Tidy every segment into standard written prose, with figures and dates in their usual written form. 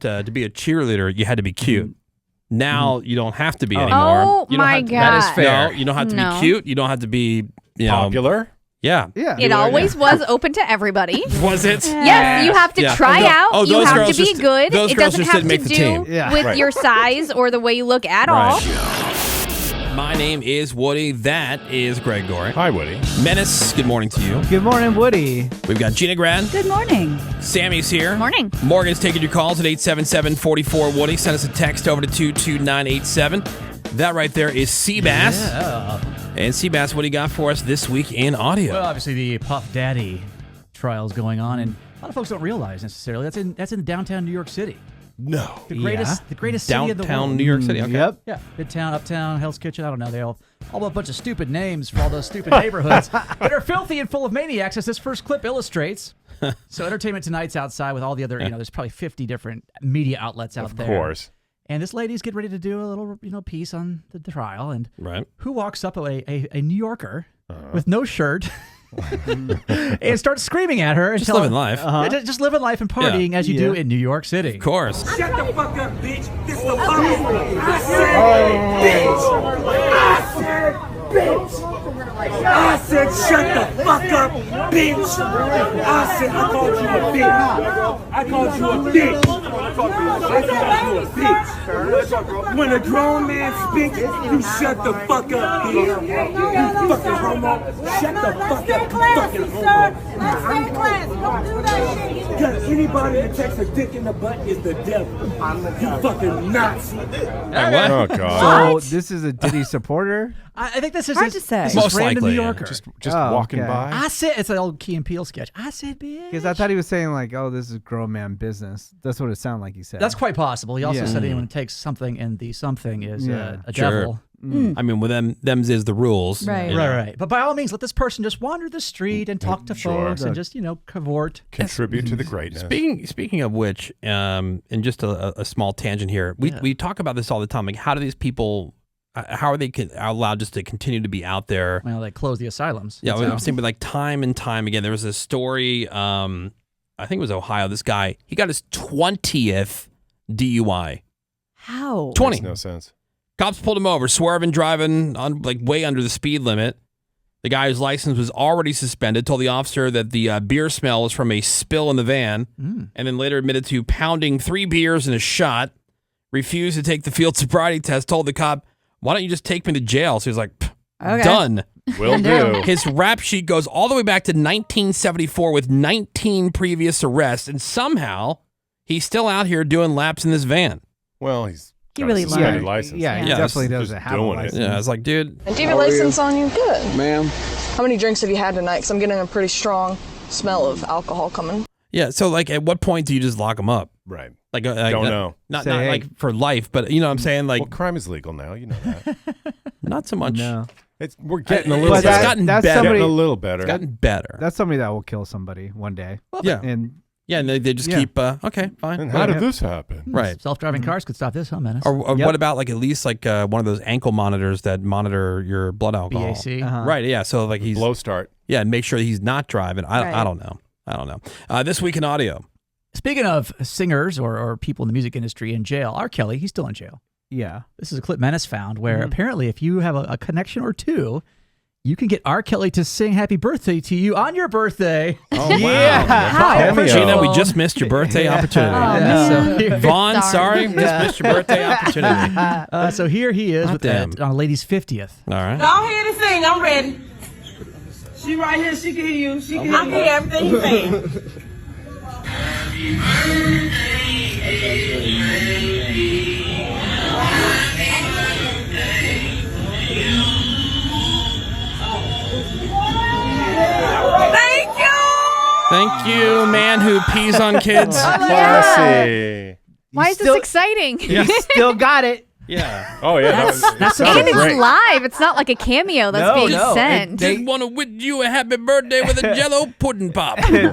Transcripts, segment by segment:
to be a cheerleader, you had to be cute. Now you don't have to be anymore. Oh you my God. That is fair. No, you don't have to be cute. You don't have to be popular. Yeah. It always was open to everybody. Was it? Yes, you have to try out. You have to be good. It doesn't have to do with your size or the way you look at all. My name is Woody. That is Greg Gorey. Hi, Woody. Menace, good morning to you. Good morning, Woody. We've got Gina Grad. Good morning. Sammy's here. Morning. Morgan's taking your calls at 877-44-WOODY. Send us a text over to 22987. That right there is Seabass. Yeah. And Seabass, what do you got for us this week in audio? Well, obviously the Puff Daddy trial's going on, and a lot of folks don't realize necessarily that's in downtown New York City. No. The greatest city in the world. Downtown New York City, okay. Yep. Yeah, Midtown, Uptown, Hell's Kitchen, I don't know. They all a bunch of stupid names for all those stupid neighborhoods that are filthy and full of maniacs, as this first clip illustrates. So Entertainment Tonight's outside with all the other, there's probably 50 different media outlets out there. Of course. And this lady's getting ready to do a little, piece on the trial. And right. Who walks up, a New Yorker with no shirt and starts screaming at her. And just living life. Just living life and partying as you do in New York City. Of course. Shut the fuck up, bitch. This is the fucking. I said, bitch. I said, shut the fuck up, bitch. I said, I called you a bitch. I called you a bitch. I called you a bitch. When a grown man speaks, you shut the fuck up, bitch. You fucking homo. Shut the fuck up, you fucking homo. Stay class. Don't do that shit. Because anybody that takes a dick in the butt is the devil. You fucking Nazi. Oh, God. So this is a Diddy supporter? I think this is hard to say. This Most is random likely, New yeah. Yorker. Just walking by. I said it's an old Key and Peele sketch. I said, bitch. Because I thought he was saying like, "Oh, this is grown man business." That's what it sounded like he said. That's quite possible. He also said anyone who takes something and the something is a devil. I mean, with them's is the rules. Right. Right. But by all means, let this person just wander the street and talk to folks and just, cavort. Contribute to the greatness. Speaking of which, and just a small tangent here, we talk about this all the time. Like, how do these people? How are they allowed just to continue to be out there? Well, they close the asylums. Yeah, I'm saying, but like time and time again, there was a story. I think it was Ohio. This guy, he got his 20th DUI. How? 20. Makes no sense. Cops pulled him over, swerving, driving on like way under the speed limit. The guy's license was already suspended. Told the officer that the beer smell was from a spill in the van, and then later admitted to pounding 3 beers and a shot. Refused to take the field sobriety test. Told the cop, "Why don't you just take me to jail?" So he was like, done. Will do. His rap sheet goes all the way back to 1974 with 19 previous arrests, and somehow he's still out here doing laps in this van. Well, he really suspended learned. license. Yeah, he definitely doesn't have a license. Yeah, I was like, dude. And do you have your license on you? Good. Ma'am. How many drinks have you had tonight? Because I'm getting a pretty strong smell of alcohol coming. Yeah, so like at what point do you just lock him up? Right. Like, don't know. Not Say, hey. like for life, but you know what I'm saying? Like, Well, crime is legal now. You know that. not so much. No. We're getting a It's little But better. gotten that's better. somebody- Getting a little better. It's gotten better. That's somebody that will kill somebody one day. Yeah. And Yeah, and they just keep, okay, fine. And how did this happen? Right. Self-driving cars could stop this, huh, Menace? Or what about like at least like one of those ankle monitors that monitor your blood alcohol? BAC. Right, yeah. So like he's Blow start. Yeah, and make sure he's not driving. I don't know. This week in audio. Speaking of singers or people in the music industry in jail, R. Kelly, he's still in jail. yeah. This is a clip Menace found where apparently if you have a connection or two, you can get R. Kelly to sing happy birthday to you on your birthday. Oh, wow. Yeah. How? Gina, we just missed your birthday opportunity. Vaughn, sorry, just missed your birthday opportunity. So here he is with on a lady's 50th. All right. Go ahead and sing. I'm ready. She right here. She can hear you. She can hear everything you saying. Thank you, man who pees on kids. Classy. Why is this exciting? You still got it. Yeah. Oh, yeah. That's And it's live. It's not like a cameo that's being sent. Just want to wish you a happy birthday with a Jello pudding pop. they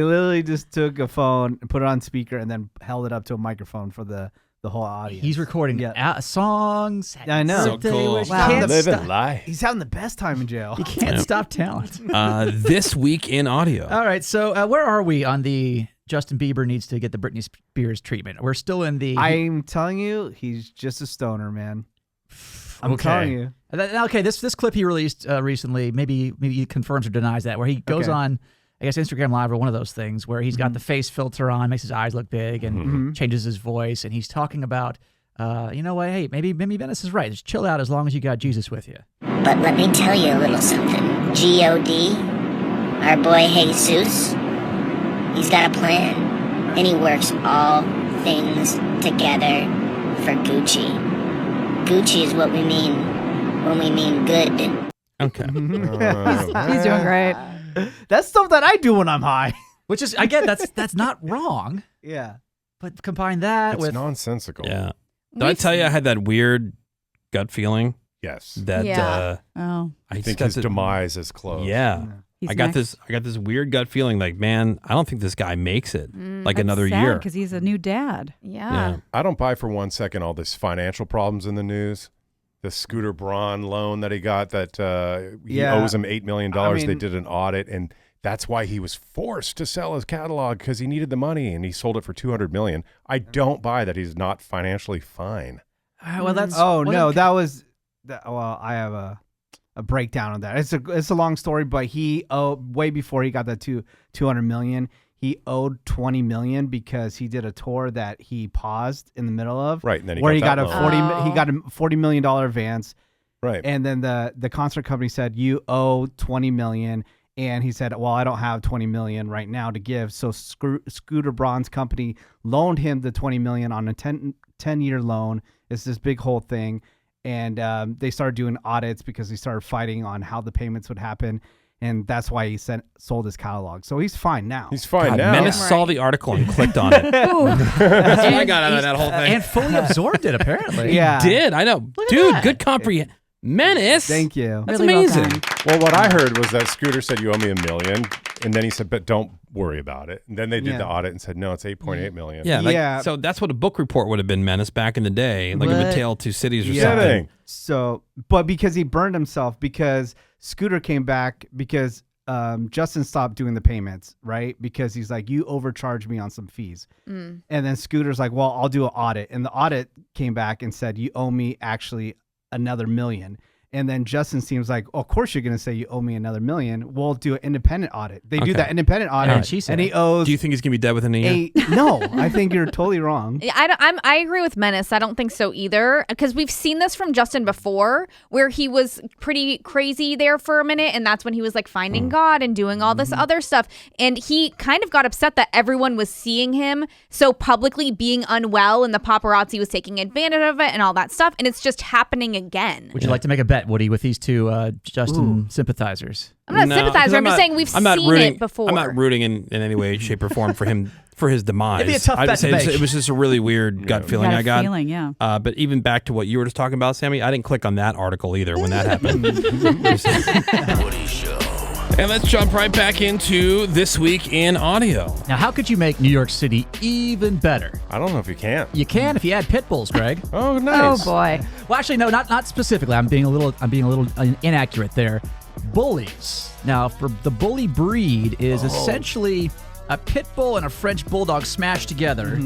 literally just took a phone and put it on speaker and then held it up to a microphone for the whole audience. He's recording songs. I know. So cool. Wow. Living life. He's having the best time in jail. You can't stop talent. This week in audio. All right, so where are we on the Justin Bieber needs to get the Britney Spears treatment. We're still in the... I'm telling you, he's just a stoner, man. I'm telling you. Okay, this clip he released recently, maybe he confirms or denies that, where he goes on, I guess, Instagram Live or one of those things, where he's got the face filter on, makes his eyes look big, and changes his voice, and he's talking about, you know what, hey, maybe Venice is right. Just chill out as long as you got Jesus with you. But let me tell you a little something. G.O.D., our boy Jesus, he's got a plan, and he works all things together for Gucci. Gucci is what we mean when we mean good. Okay. He's doing great. That's stuff that I do when I'm high. Which is, again, that's not wrong. Yeah. But combine that with... It's nonsensical. Yeah. Did I tell you I had that weird gut feeling? Yes. That I think his demise is close. Yeah. I got this weird gut feeling like, man, I don't think this guy makes it like another year. Because he's a new dad. Yeah. I don't buy for 1 second all this financial problems in the news. The Scooter Braun loan that he got that he owes him $8 million. They did an audit, and that's why he was forced to sell his catalog, because he needed the money, and he sold it for $200 million. I don't buy that he's not financially fine. Well, that's... Oh, no, that was... Well, I have a breakdown of that. It's a long story, but he way before he got that $200 million, he owed $20 million because he did a tour that he paused in the middle of. Right, and then he got a $40 million advance. Right, and then the concert company said, you owe $20 million, and he said, well, I don't have $20 million right now to give. So Scooter Braun's company loaned him the $20 million on a 10-year loan. It's this big whole thing. And they started doing audits because they started fighting on how the payments would happen. And that's why he sold his catalog. So he's fine now. He's fine now. Menace saw the article and clicked on it. That's what I got out of that whole thing. And fully absorbed it, apparently. Yeah. He did. I know. Dude, good comprehension. Menace. Thank you. That's really amazing. Well, what I heard was that Scooter said, you owe me $1 million. And then he said, but don't worry about it. And then they did the audit and said, no, it's $8.8 million. Yeah. So that's what a book report would have been, Menace, back in the day. Like a Tale of Two Cities or something. So, but because he burned himself, because Scooter came back, because Justin stopped doing the payments, right? Because he's like, you overcharged me on some fees. And then Scooter's like, well, I'll do an audit. And the audit came back and said, you owe me actually another $1 million. And then Justin seems like, of course you're going to say you owe me another $1 million. We'll do an independent audit. They do that independent audit, and he owes... Do you think he's going to be dead within a year? No, I think you're totally wrong. I agree with Menace. I don't think so either, because we've seen this from Justin before, where he was pretty crazy there for a minute, and that's when he was like finding God and doing all this other stuff. And he kind of got upset that everyone was seeing him so publicly being unwell, and the paparazzi was taking advantage of it and all that stuff, and it's just happening again. Would you like to make a bet, Woody, with these two Justin sympathizers? I'm not sympathizer. I'm just saying we've seen it before. I'm not rooting in any way, shape, or form for him for his demise. It'd be a tough bet to make. It was just a really weird gut feeling I got. Yeah. But even back to what you were just talking about, Sammy, I didn't click on that article either when that happened. Woody Show. And let's jump right back into This Week in Audio. Now, how could you make New York City even better? I don't know if you can. You can if you add pit bulls, Greg. Oh, nice. Oh boy. Well, actually, no, not specifically. I'm being a little inaccurate there. Bullies. Now, for the bully breed is essentially a pit bull and a French bulldog smashed together.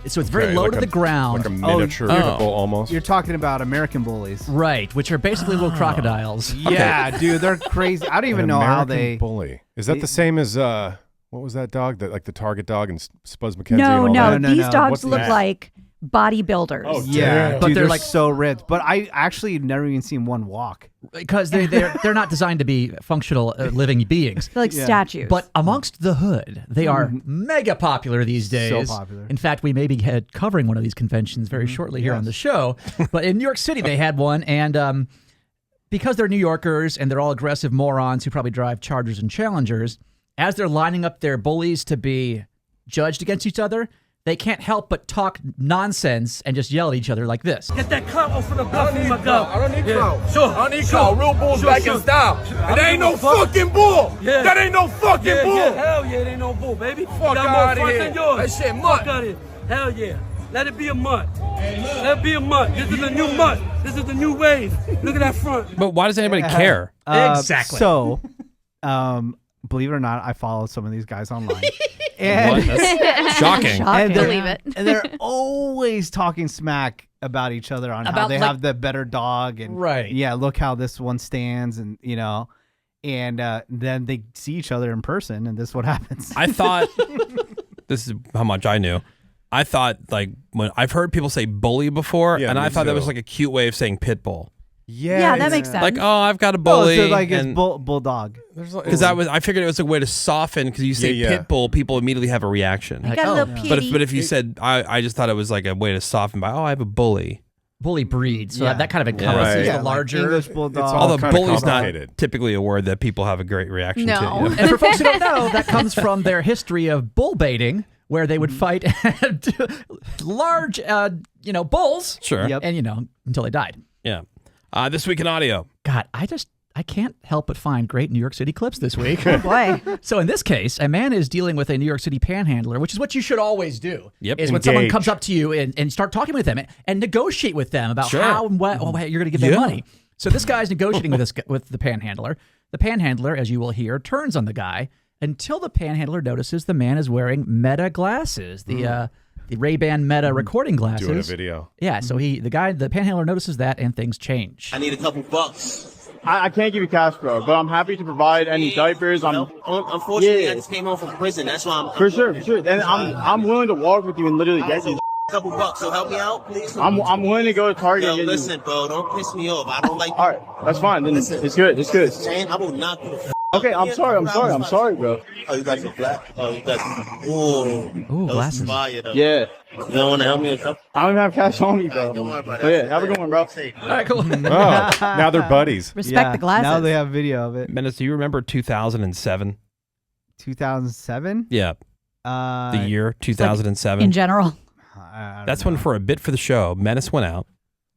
So it's very low to the ground. Like a miniature pit bull almost. You're talking about American bullies. Right, which are basically little crocodiles. Yeah, dude, they're crazy. I don't even know how they... bully. Is that the same as, what was that dog? Like the Target dog and Spuzz McKenzie and all that? No. These dogs look like bodybuilders. Oh, yeah, but dude, they're like so ripped. But I actually never even seen one walk. Because they're not designed to be functional living beings. They're like statues. But amongst the hood, they are mega popular these days. So popular. In fact, we may be covering one of these conventions very shortly here on the show. But in New York City, they had one. And because they're New Yorkers and they're all aggressive morons who probably drive Chargers and Challengers, as they're lining up their bullies to be judged against each other, they can't help but talk nonsense and just yell at each other like this. Get that clout off of the buff in my gut. I don't need clout. Sure. I don't need clout. Real bull's back in style. And there ain't no fucking bull. Yeah. That ain't no fucking bull. Yeah, hell yeah, it ain't no bull, baby. Fuck out of here. That shit mutt. Fuck out of here. Hell yeah. Let it be a mutt. Let it be a mutt. This is a new mutt. This is the new wave. Look at that front. But why does anybody care? Exactly. So, believe it or not, I follow some of these guys online. And That's shocking. And they're, Believe it. and they're always talking smack about each other on how About, they like- have the better dog and Right. yeah, look how this one stands and and then they see each other in person and this is what happens. I thought this is how much I knew. I thought like when I've heard people say bully before, Yeah, and I me thought that too. was like a cute way of saying pit bull. Yeah, that makes sense. Like, oh, I've got a Oh, bully. so like it's and- bulldog. Because I figured it was a way to soften. Because you say Yeah. pit bull, people immediately have a reaction. I got a little pity. But if you said, I just thought it was like a way to soften by, oh, I have a bully. Bully breed. So Yeah. that kind of encompasses Right. the Like larger. English bulldog. all Although kinda bully's not complicated. typically a word that people have a great reaction No. to. you know? And for folks who don't know, that comes from their history of bull baiting, where they would fight large, bulls. Sure. Yep. And, until they died. Yeah. This week in audio. God, I can't help but find great New York City clips this week. Boy. So in this case, a man is dealing with a New York City panhandler, which is what you should always do. Yep. Is when someone Engage. comes up to you and start talking with them and negotiate with them about Sure. how and what you're going to give them Yeah. money. So this guy's negotiating with the panhandler. The panhandler, as you will hear, turns on the guy until the panhandler notices the man is wearing Meta glasses, the Ray-Ban Meta recording glasses. Doing a video. Yeah, so the panhandler notices that and things change. I need a couple bucks. I can't give you cash, bro, but I'm happy to provide any diapers. Unfortunately, I just came home from prison. That's why I'm For sure. And I'm willing to walk with you and literally get you. a couple bucks. So help me out, please. I'm willing to go to Target Yo, and get listen, bro. Don't piss me off. I don't like. you. All right, that's fine. Then it's good. It's good. Man, I will knock you. Okay, I'm sorry, bro. Oh, you got some black. Oh, you got some. Ooh, glasses. Fire, though. Yeah. You don't want to help me a couple? I don't even have cash on me, bro. Don't worry about But yeah, have a good one, bro. All right, cool. Oh, now they're buddies. Respect the glasses. Now they have video of it. Menace, do you remember 2007? 2007. Yeah. The year 2007. in general. That's when, for a bit for the show, Menace went out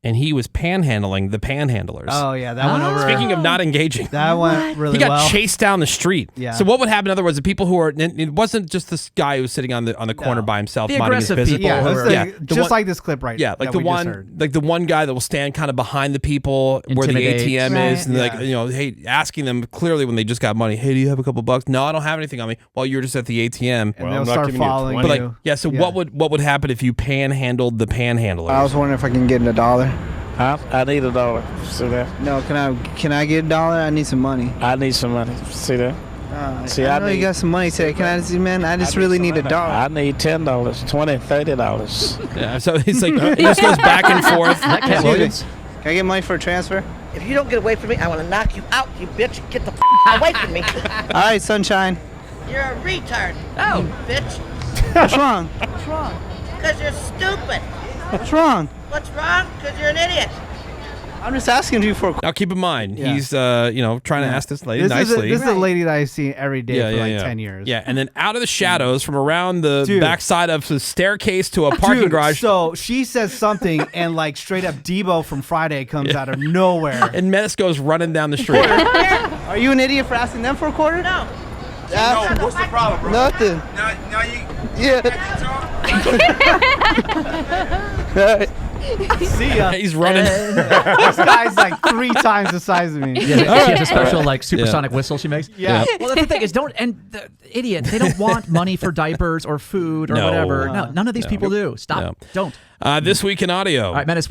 and he was panhandling the panhandlers. Oh yeah, that went over. Speaking of not engaging, that went really he got well. chased down the street. Yeah. So what would happen? In other words, the people who are it wasn't just this guy who was sitting on the corner by himself, The minding his aggressive business. people Yeah, who that's are- the- Yeah, the just one- like this clip right. Yeah, like that the we just heard. one, like the one guy that will stand kind of behind the people where the Intimidate. ATM is, and Right. like hey, asking them clearly when they just got money, hey, do you have a couple bucks? No, I don't have anything on me. Well, you're just at the ATM. And Well, they'll I'm not start giving you following 20. But you. like, yeah. So what would happen if you panhandled the panhandlers? I was wondering if I can get $1. I need $1. See that? No, can I get $1? I need some money. I need some money. See that? See, I know you got some money today. Can I see, man? I just really need $1. I need $10, $20, $30. Yeah, so he's like, it just goes back and forth. Cat Excuse me. Williams. Can I get money for a transfer? If you don't get away from me, I want to knock you out, you bitch. Get the away from me. All right, sunshine. You're a retard. Oh, bitch. What's wrong? What's wrong? Because you're stupid. What's wrong? What's wrong? Because you're an idiot. I'm just asking you for a Now keep in mind, Yeah. he's trying to ask this lady This nicely. is a lady that I've seen every day for like 10 years. Yeah, and then out of the shadows from around the Dude. backside of the staircase to a parking Dude, garage. So she says something, and like straight up Debo from Friday comes out of nowhere. And Menace goes running down the street. Are you an idiot for asking them for a quarter? No. No, what's the problem, bro? Nothing. Now you. Yeah. See ya. He's running. This guy's like 3 times the size of me. Yeah, she has a special like supersonic whistle she makes. Yeah. Well, that's the thing is they don't want money for diapers or food or No. whatever. No, none of these people do. Stop. No. Don't. This week in audio. All right, Menace.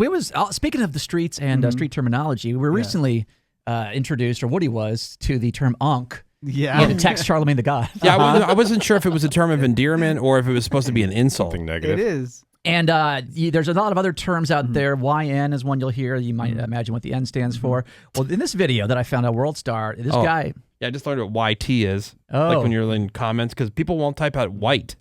Speaking of the streets and street terminology, we were recently introduced, or Woody was, to the term "onk." Yeah. He had to text Charlemagne the God. Yeah, I wasn't sure if it was a term of endearment or if it was supposed to be an insult. Something negative. It is. And there's a lot of other terms out there. YN is one you'll hear. You might imagine what the N stands for. Well, in this video that I found on World Star, this guy. Yeah, I just learned what YT is. Oh. Like when you're in comments, because people won't type out white.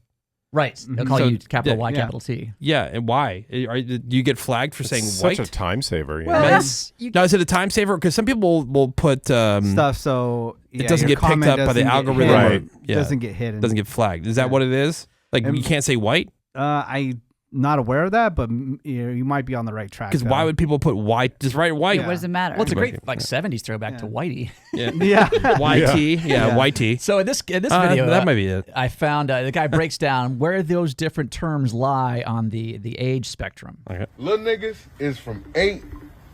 Right. They'll call So, you capital Y, yeah. capital T. Yeah, and why? Do you get flagged for saying Such white? a time saver. You Well, know? that's- Now, is it a time saver? Because some people will put Stuff so it doesn't your get picked comment up by the doesn't get algorithm. hit. Or, Right. Doesn't get hidden. Doesn't get flagged. Is that what it is? Like you can't say white? I'm not aware of that, but you might be on the right track. Because why would people put white? Just write white. What does it matter? Well, it's a great 70s throwback to Whitey. Yeah. Yeah. YT. Yeah, YT. So in this video, that might be it. I found the guy breaks down where those different terms lie on the age spectrum. Okay. Little niggas is from 8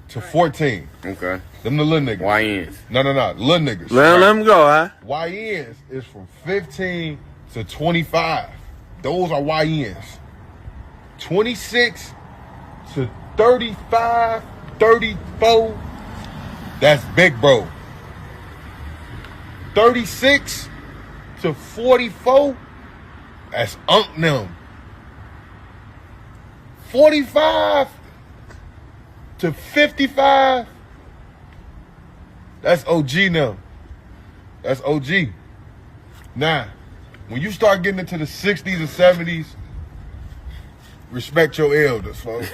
to 14. Okay. Them the little niggas. YNs. No. Little niggas. Let them go, huh? YNs is from 15 to 25. Those are YNs. 26 to 35, 34. That's big bro. 36 to 44. That's unk them. 45 to 55. That's OG now. That's OG. Now, when you start getting into the 60s and 70s, respect your elders, folks.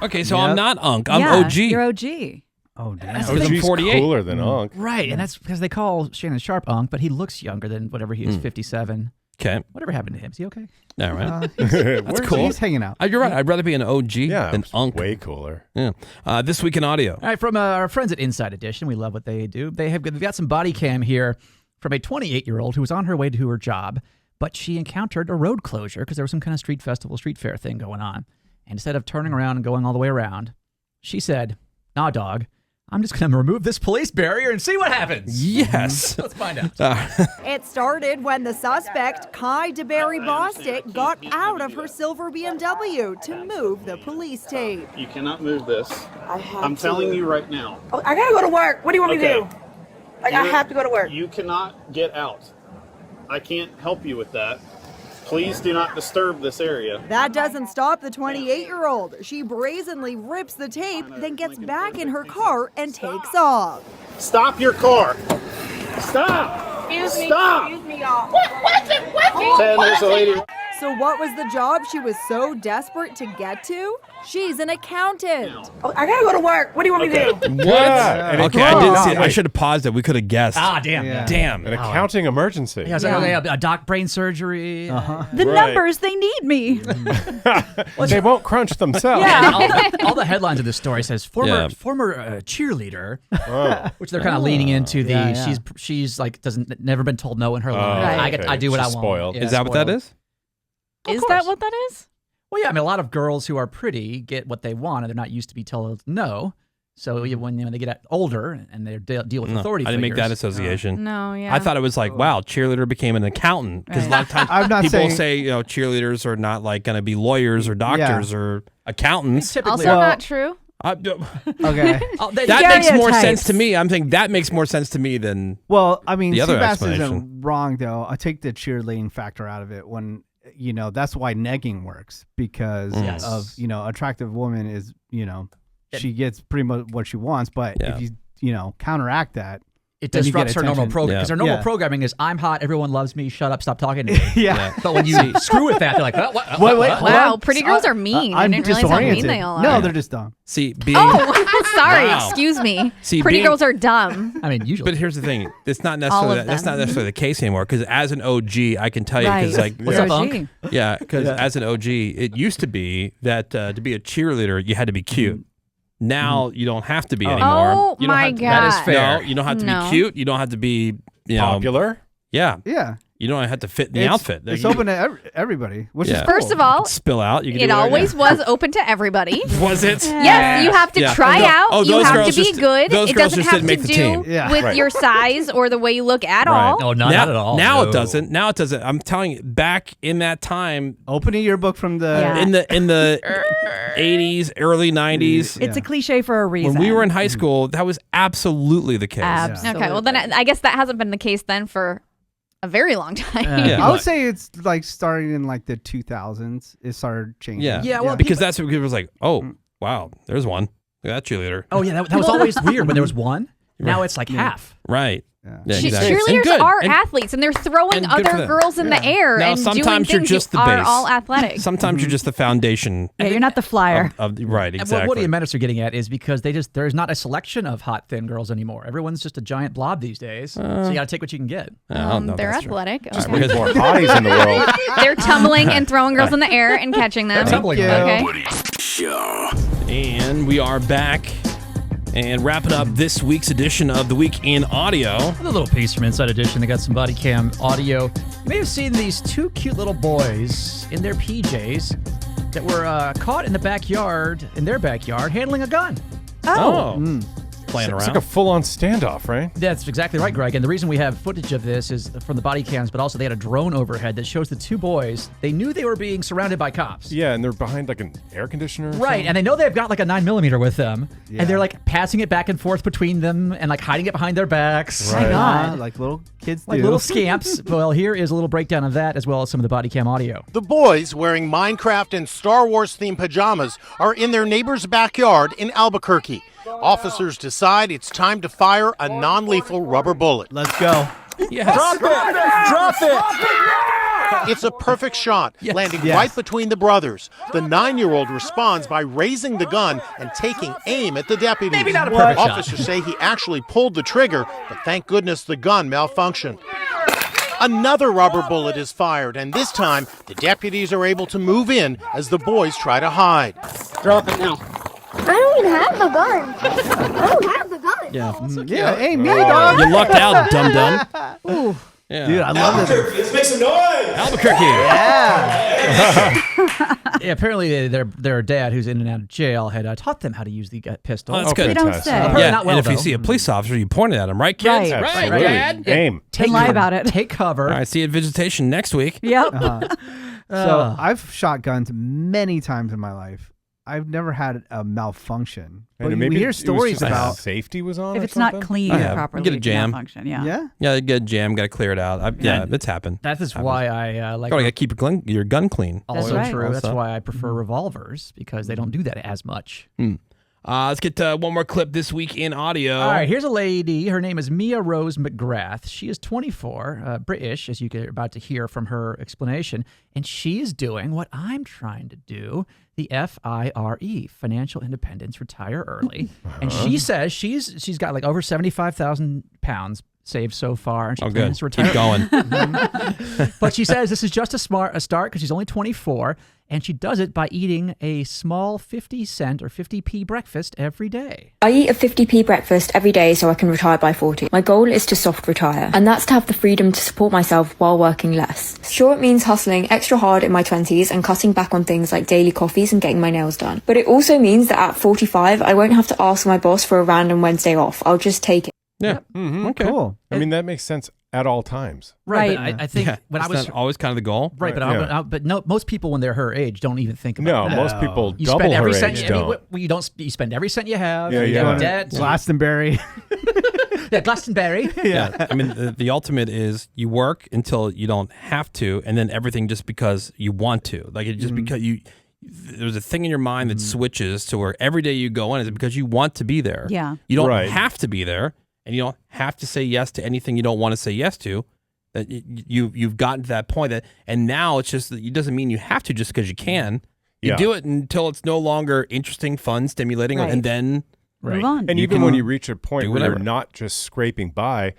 Okay, so I'm not Unk. I'm OG. You're OG. Oh, damn. That's OG's 48. cooler than Unk. Right, and that's because they call Shannon Sharp Unk, but he looks younger than whatever he is, 57. Okay. Whatever happened to him? Is he okay? All right. That's cool. He's hanging out. You're right. I'd rather be an OG than Unk. Way cooler. Yeah. This week in audio. All right, from our friends at Inside Edition, we love what they do. They've got some body cam here from a 28-year-old who was on her way to her job, but she encountered a road closure because there was some kind of street festival, street fair thing going on. And instead of turning around and going all the way around, she said, "Nah, dog, I'm just going to remove this police barrier and see what happens." Yes. Let's find out. It started when the suspect, Kai DeBerry Bostic, got out of her silver BMW to move the police tape. You cannot move this. I'm to. telling you right now. Oh, I gotta go to work. What do you want me to do? Like, I have to go to work. You cannot get out. I can't help you with that. Please do not disturb this area. That doesn't stop the 28-year-old. She brazenly rips the tape, then gets back in her car and takes off. Stop your car. Stop. Excuse me. Stop. Excuse me, y'all. What? Ted, there's a lady. So what was the job she was so desperate to get to? She's an accountant. Oh, I gotta go to work. What do you want me to do? What? Yeah. Okay, I didn't see it. I should have paused it. We could have guessed. Damn. Yeah. Damn. An accounting emergency. Yeah, so a doc brain surgery. The Right. numbers, they need me. They won't crunch themselves. All the headlines of this story says former cheerleader, which they're kind of leaning into the she's like never been told no in her life. Right. I do what She's I want. spoiled. Yeah, Is that what that is? Is course. that what that is? Well, yeah. I mean, a lot of girls who are pretty get what they want, and they're not used to be told no. So when they get older and they deal with authority, I didn't make that figures, association. No, yeah. I thought it was like, wow, cheerleader became an accountant. Because a lot of times I'm not people saying- say, cheerleaders are not like going to be lawyers or doctors or accountants. typically Also not true. Okay. That makes more sense to me. I'm thinking that makes more sense to me than Well, I mean, the other Seabass explanation. isn't wrong, though. I take the cheerleading factor out of it when, that's why negging works because Yes. of, attractive woman is, she gets pretty much what she wants. But if you, counteract that, it then you get disrupts her normal attention. programming. Because her normal Yeah. programming is, I'm hot, everyone loves me, shut up, stop talking to me. Yeah. But when you screw with that, they're like, what? Wait, what? Wow, pretty girls are mean. I I'm didn't realize how mean disoriented. they all are. No, they're just dumb. See, being Oh, sorry. Wow. Excuse me. See, Pretty being- girls are dumb. I mean, usually. But here's the thing: it's not All necessarily of that's not them. necessarily the case anymore. Because as an OG, I can tell you because Right. like What's up, Unk? OG. yeah, because as an OG, it used to be that to be a cheerleader you had to be cute. Now you don't have to be anymore. Oh You don't my have to- god. That is fair. No, you don't have to No. be cute. You don't have to be Popular. Yeah, Yeah. you don't have to fit in the outfit. It's You- open to everybody, which Yeah. is cool. First of all, spill out. You can do it whatever- always was open to everybody. was it. Yes, you have to Yeah. try Oh, no. out. Oh, You those have girls to be just- good. those It girls doesn't just have didn't make to the do team. Yeah. with Right. your size or the way you look at Right. all. No, not at all. Now No. it doesn't. Now it doesn't. I'm telling you, back in that time, Open a yearbook from the. Yeah. in the 80s, early 90s. It's a cliche for a reason. When we were in high school, that was absolutely the case. Absolutely. Okay, well then I guess that hasn't been the case then for a very long time. Yeah. I would say it's like starting in like the 2000s. It started changing. Yeah. Yeah, well, because that's what people was like, oh, wow, there's one. Look at that cheerleader. Oh, yeah, that was always weird when there was one. Now it's like half. Right. Yeah, Che- exactly. And Cheerleaders good. are And- athletes, and they're throwing and good for other them. girls in the air Now, and doing sometimes things. you're just You the are base. all athletic. Sometimes you're just the foundation. Yeah, you're not the flyer. Of right, And exactly. what Woody and Menace are getting at is because there's not a selection of hot, thin girls anymore. Everyone's just a giant blob these days. So you got to take what you can get. I don't know if They're that's true. athletic. Just Okay. need more hotties in the world. They're tumbling and throwing girls in the air and catching them. Tumbling. Okay. And we are back and wrapping up this week's edition of The Week in Audio. A little piece from Inside Edition. They got some body cam audio. You may have seen these two cute little boys in their PJs that were caught in their backyard, handling a gun. Oh. playing It's around. like a full-on standoff, right? That's exactly right, Greg. And the reason we have footage of this is from the body cams, but also they had a drone overhead that shows the two boys. They knew they were being surrounded by cops. Yeah, and they're behind like an air conditioner. Or Right, something. and they know they've got like a 9mm with them, Yeah. and they're like passing it back and forth between them and like hiding it behind their backs. Right. My God. Like little kids Like do. little scamps. Well, here is a little breakdown of that as well as some of the body cam audio. The boys, wearing Minecraft and Star Wars-themed pajamas, are in their neighbor's backyard in Albuquerque. Officers decide it's time to fire a non-lethal rubber bullet. Let's go. Yes. Drop it! It's a perfect shot, landing right between the brothers. The 9-year-old responds by raising the gun and taking aim at the deputies. Maybe not a perfect shot. Officers say he actually pulled the trigger, but thank goodness the gun malfunctioned. Another rubber bullet is fired, and this time, the deputies are able to move in as the boys try to hide. Drop it now. I don't even have the gun. I don't have the gun. Yeah. Yeah, hey, me, dog. You lucked out, dum-dum. Ooh. Yeah. Dude, I love this. Let's make some noise. Albuquerque. Yeah, apparently their dad, who's in and out of jail, had taught them how to use the pistol. Oh, that's good. They don't say. Apparently Yeah, not well, and if you though. see a police officer, you point it at him, right, kids? Right. Right, Absolutely. Dad? Aim. Don't lie about it. Take cover. All right, see you at visitation next week. Yep. So I've shot guns many times in my life. I've never had a malfunction. But And we maybe hear it was stories just about safety was on. If or it's not something? clean Yeah. properly, Get a it can jam. malfunction. Yeah. Yeah. Yeah, get a jam, got to clear it out. Yeah, And it's happened. That is why I like. Got to keep your gun clean. Also right. true. That's Also. why I prefer revolvers because they don't do that as much. Let's get to one more clip this week in audio. All right, here's a lady. Her name is Mia Rose McGrath. She is 24, British, as you're about to hear from her explanation. And she is doing what I'm trying to do, the FIRE, Financial Independence, Retire Early. And she says she's got like over 75,000 pounds saved so far. And she plans to retire. Keep going. But she says this is just a start because she's only 24. And she does it by eating a small 50-cent or 50p breakfast every day. I eat a 50p breakfast every day so I can retire by 40. My goal is to soft retire, and that's to have the freedom to support myself while working less. Sure, it means hustling extra hard in my 20s and cutting back on things like daily coffees and getting my nails done. But it also means that at 45, I won't have to ask my boss for a random Wednesday off. I'll just take it. Yeah. Mm-hmm. Okay. Cool. I mean, that makes sense at all times. Right. But I think when I That's was not always kind of the goal. right, but Yeah. but no, most people when they're her age don't even think about No, that. most people You double spend every her cent. age I mean, don't. you don't. You spend every cent you have. Yeah, you yeah. got debt. Glastonbury. Yeah, Glastonbury. Yeah. I mean, the ultimate is you work until you don't have to, and then everything just because you want to. Like it just because there's a thing in your mind that switches to where every day you go in is because you want to be there. Yeah. You don't Right. have to be there, and you don't have to say yes to anything you don't want to say yes to. That you've gotten to that point that, and now it's just that it doesn't mean you have to just because you can. You Yeah. do it until it's no longer interesting, fun, stimulating, Right. and then Move on. And You even can when you reach a point do where you're whatever. not just scraping by,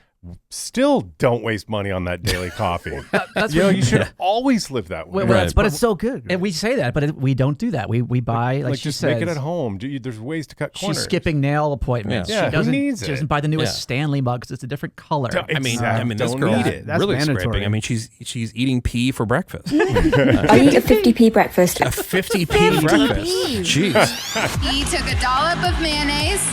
still don't waste money on that daily coffee. That's You know, what- you should always live that way. But it's so good. And we say that, but we don't do that. We buy like she just says, make it at home. There's ways to cut corners. She's skipping nail appointments. Yeah, She who doesn't, needs she it? doesn't buy the newest Yeah. Stanley mug because it's a different color. I mean, this Don't girl need is it. That's really mandatory. scraping. I mean, she's eating pea for breakfast. I eat a 50p breakfast. A 50p breakfast. Jeez. He took a dollop of mayonnaise,